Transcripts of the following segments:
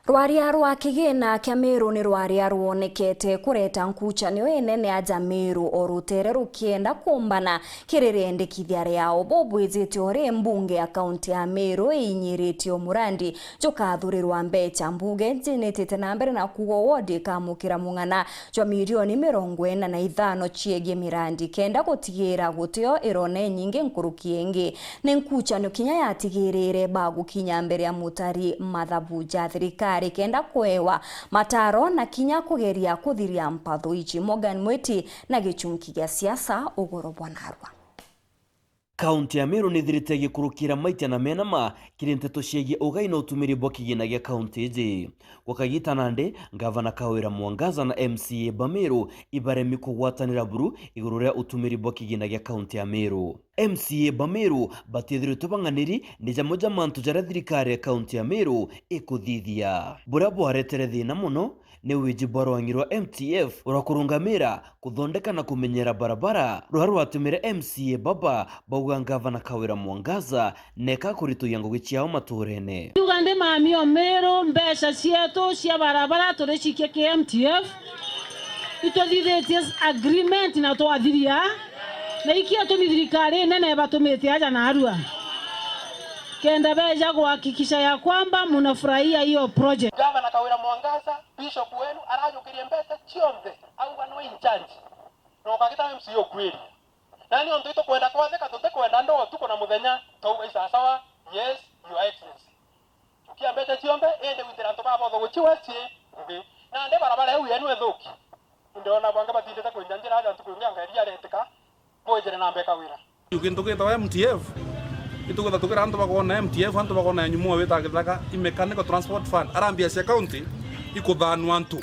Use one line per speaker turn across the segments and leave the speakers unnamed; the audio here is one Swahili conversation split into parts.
Rwaria rwa kigina kia Meru ni rwaria ruonekete kureta nkucanio inene aja Meru o rutere rukienda kumbana kirirendekithia riao bobwizitio ri mbunge ya kaunti ya Meru inyiritio murandi jukathurirwa mbecha mbuge njinitite na mbere na kugo wodi kamukira mung'ana jwa milioni 45 chiegie mirandi kenda gutigira gutio irone nyingi nkuruki ingi ni nkucanio kinya yatigirire bagu kinya mbere ya mutari mathabuja thirikari kenda kwewa mataro na kinya kugeria kuthiria mpatho ichi. Morgan Mweti na gichunki gya siasa Ugoro Bwanarwa.
Kaunti ya Meru nithirite gikurukira maita na menama kirinteto ciegi ugai no tumiri bokigina gya kaunti iji gwakagita nande gavana Kawira Mwangaza na MCA Bameru ibaremi kugwatanira buru iguru ria utumiri bokigina gya kaunti ya Meru. MCA Bameru batithirite banganiri ni jamoja mantu jara thirikari ya kaunti ya Meru ikuthithia bura bwaretere thina muno ni wijibaro wangirwa MTF urakurungamira kuthondeka na kumenyera barabara ruha rwatumire MCA Baba bauga gavana Kawira Mwangaza neka kurituya ngugi ciao maturene
ugande mamio Meru mbeca cietu cia barabara turicikie ki MTF itothithĩtie agreement na twathiria na ikia tumithirikari nene batumite aja na arua kenda beja kuhakikisha ya kwamba mnafurahia hiyo project.
Gavana Kawira Mwangaza bishop wenu arajukirie mbete chiombe au bano in charge no kakita MCO kweli nani on tuito kwenda kwatheka tutekwenda ndo tuko na muthenya tauga isasawa yes your excellency ukia mbete chiombe ende witira ndo baba tho guchiweci na nde barabara eu yenu ethuki ndona bwanga batindete kwenjanjira aja tukuingia ngaria reteka mojere na mbeka wira
ukintukita MTF itugutha tukira antu bakona MTF antu bakona nyumu wita githaka mechanical transport fund arambia cia county ikuthanwa antu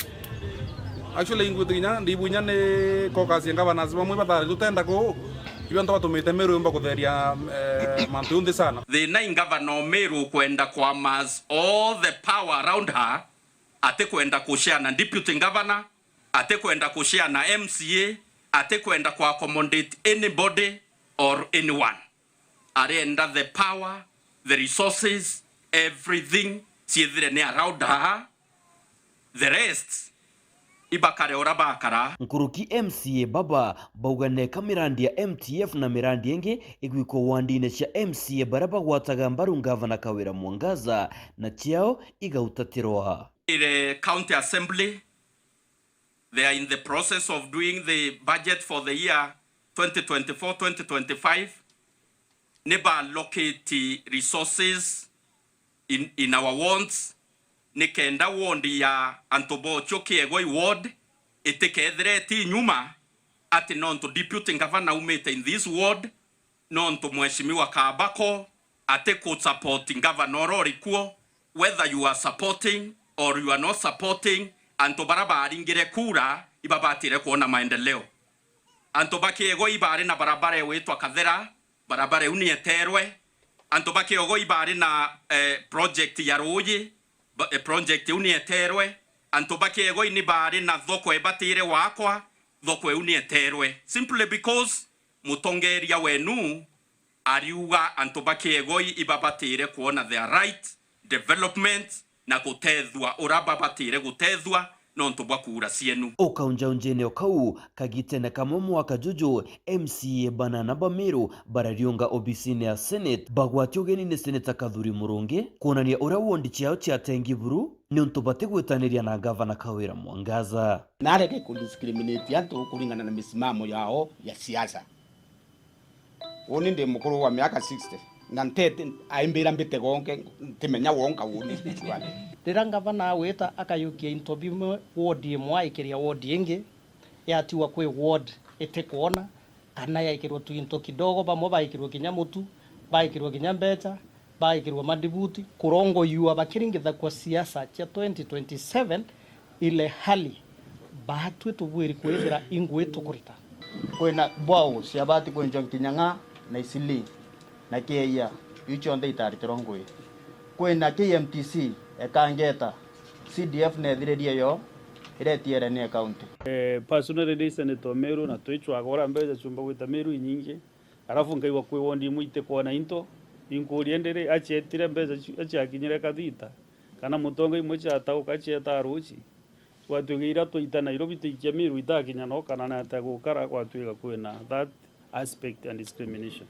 actually ingutinya ndibunya ni kokasi ngavana zimwe batari tutenda ko ibyo ndo batumite Meru mba kutheria mantu undi sana
the nine governor Meru kwenda kwa mas all the power around her ate kwenda kushare na deputy governor ate kwenda kushare na MCA ate kwenda kwa accommodate anybody or anyone arenda the power, the resources, everything siethire around her. The rest ibakare ora bakara.
Nkuruki MCA Baba bauga neka mirandi ya MTF na mirandi enge igwiko wandine cia MCA baraba gwataga mbaru gavana Kawira Mwangaza na ciao igautatirwa.
The county assembly, they are in the process of doing the budget for the year 2024-2025. Never allocate resources in our wards. Nikenda ward ya Antobo Chokiegoi ward itekethre ti nyuma ati non to deputy governor umete in this ward non to mheshimiwa Kabako ate ko supporting governor orikuo whether you are supporting or you are not supporting anto barabara ingire kura ibabatire kuona maendeleo anto bakiegoi bare na barabara yetwa Kathera barabara unieterwe anto bakiegoi bare na project ya Royi project unieterwe anto bakiegoi ni bare na thoko ebatire wakwa thoko unieterwe simply because mutongeria wenu ariuga anto bakiegoi ibabatire kuona their right development na gutethwa urababatire gutethwa nonto bakura sienu
okaunja unjene okau kagite na kamomo akajuju MCA Banana Bameru bararionga obisine ya Senate bagwatio geni ne Senator Kathuri Murungi kuonania ura wondi ciao cia tengi buru nonto bategwetaniria na gavana Kawira Mwangaza
na reke kudiscriminate antu kulingana na misimamo yao ya siasa. Oni ndi mukuru wa miaka 60 na ntete aimbira mbite gonke timenya wonka woni twale
rira gavana weta akayukia interview ward imwe ikiria ward ingi yatiwa kwi ward etekuona kana yaikirwo tu into kidogo bamwe baikirwo kinya mutu baikirwo kinya mbeca baikirwo madibuti kurongo yua bakiringitha kwa siasa cha 2027 ile hali batwe tubwiri kwethira ingwe tukurita
kwena bwao siabati kwenja kinyanga na isili na keya icho ndai tariterongwe kwena KMTC ekangeta CDF nethireria yo iretiere ni account
personally ni Senator Meru na twichwa agora mbeca chumba gwita Meru nyingi arafu ngaiwa kwi wondi muite kona into inkuriendere achetire mbeca achakinyire kathita kana mutongo imwe chata ukacheta aruchi twatugira tuita Nairobi tuikia Meru itakinya no kana na atagukara kwatuiga kwina that aspect and discrimination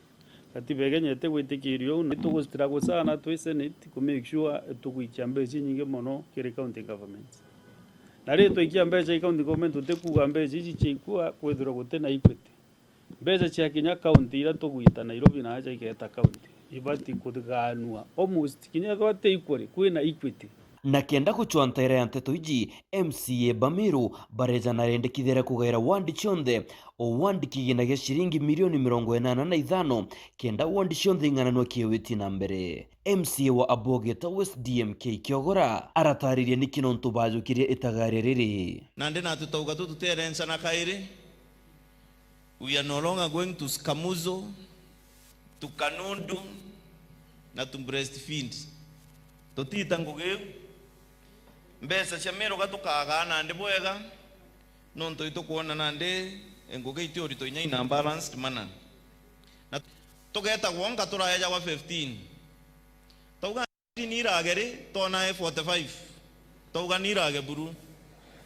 katiba egenyete gwitikirio nitugustira gusana twi senate ku make sure tuguikia mbeca nyingi muno kiri county government na ri tuikia mbeca county government utekuga mbeca ici chikua kwithira gutena equity mbeca cia kinya county ira tuguita Nairobi na acha iketa county ibati kutganua almost kinya gwate equally kwina equity
na kenda kuchwantaira ya nteto iji MCA Bamiru bareja na rendekithera kugaira wandi chionde o wandi kiginagia shiringi milioni 85 kenda wandi chionde ing'ananwa kiewiti na mbere. MCA wa Abogeta West DMK Kiogora arataririe ni kino ntubajukirie itagare riri
nande na tutauga tuterensa na kairi. We are no longer going to Skamuzo, to Kanundu, na to breastfeed. Totita ngugeu mbesa cia Meru gatukaga nande bwega nonto itukuona nande nguge itio rito inya ina balanced manner na tugeta gwonga turaeja wa 15 tauga ni irageri tona 45 tauga ni irage buru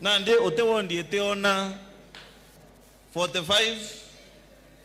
nande otewondi eteona 45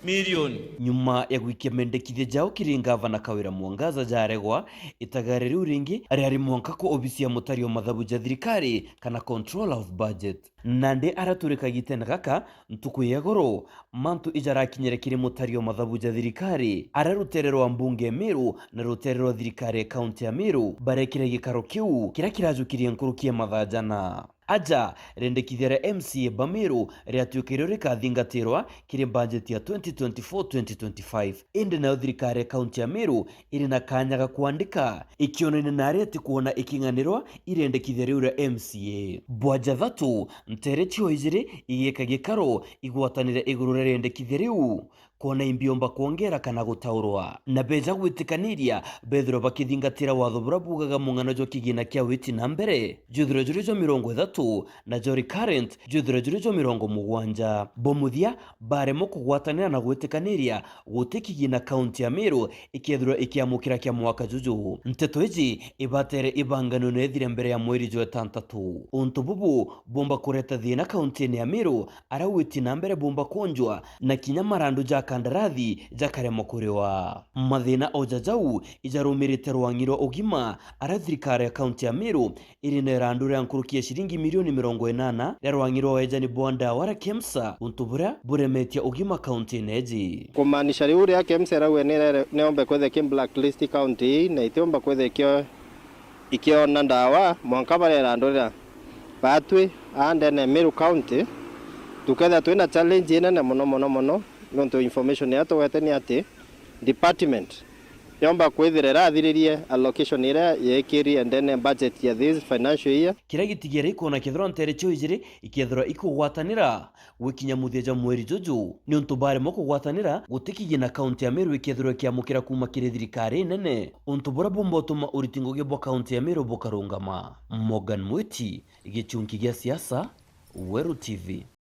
million.
Nyuma ya gwikia mendekithia jao kiri ngavana Kawira Mwangaza jaregwa itagare riu ringi ari mwanka ko obisi ya mutario mathabu ja thirikari kana control of budget nande araturika gitena gaka ntuku yegoro mantu ijara kinyere kiri mutario mathabu ja thirikari araruterero mbunge Meru na ruterero thirikari county ya Meru barekire gikaro kiu kira kirajukirie nkurukia mathajana aja rendekithera MCA Bamiru riatuikirwo rikathingatirwa kiri budget ya 2024-2025 indi na thirikari county ya Meru iri na kanyaga kuandika ikionene na areti kuona iking'anirwa irendekithia riu ria MCA bwaja thatu nterechio ijiri igika gikaro igwatanire iguru rendekithia riu kona imbiomba kuongera kana gutaurwa na beja gwitikaniria bethiro bakithingatira watho burabugaga mung'ano jo kigina kia witi na mbere juthiro jurijo 30 na jori current juthiro jurijo 70 bomuthia baremo kugwatanira na gwitikaniria gutikigina county ya Meru ikethirwa ikiamukira kia mwaka juju nteto iji ibatere ibangano nethire mbere ya mweri jo 6 untu bubu bomba kureta thina county ya Meru ara witi na mbere bomba konjwa na kinya marandu ja kandarathi jakaremo kuriwa mathina ojajau ijarumirite rwangiro ugima ara thirikari ya county ya Meru iri na randura ya nkurukia shiringi milioni 80 ya rwangiro ejani bwanda wara KEMSA untubura buremetia ugima county neji
kumaanisha riuri ya KEMSA rawe neombe kwethe kim blacklist county na itiomba kwethe ikiona ndawa mwanka bare randura batwe ande Meru county tuketha twina challenge ina na mono nonto information yato weteni ati department yomba kwithirera athiririe allocation ira yekiri and then budget ya this financial year
kira gitigere ikona kethro nterechio ijiri ikethro ikugwatanira wikinya muthia mweri juju ni untu bare moko gwatanira gutikigina county ya Meru ikethro kiamukira kuma kiri thirikari nene untu bora bombotuma uritingo gebo county ya Meru bokarungama Morgan Mwiti igichunki gia siasa Weru TV.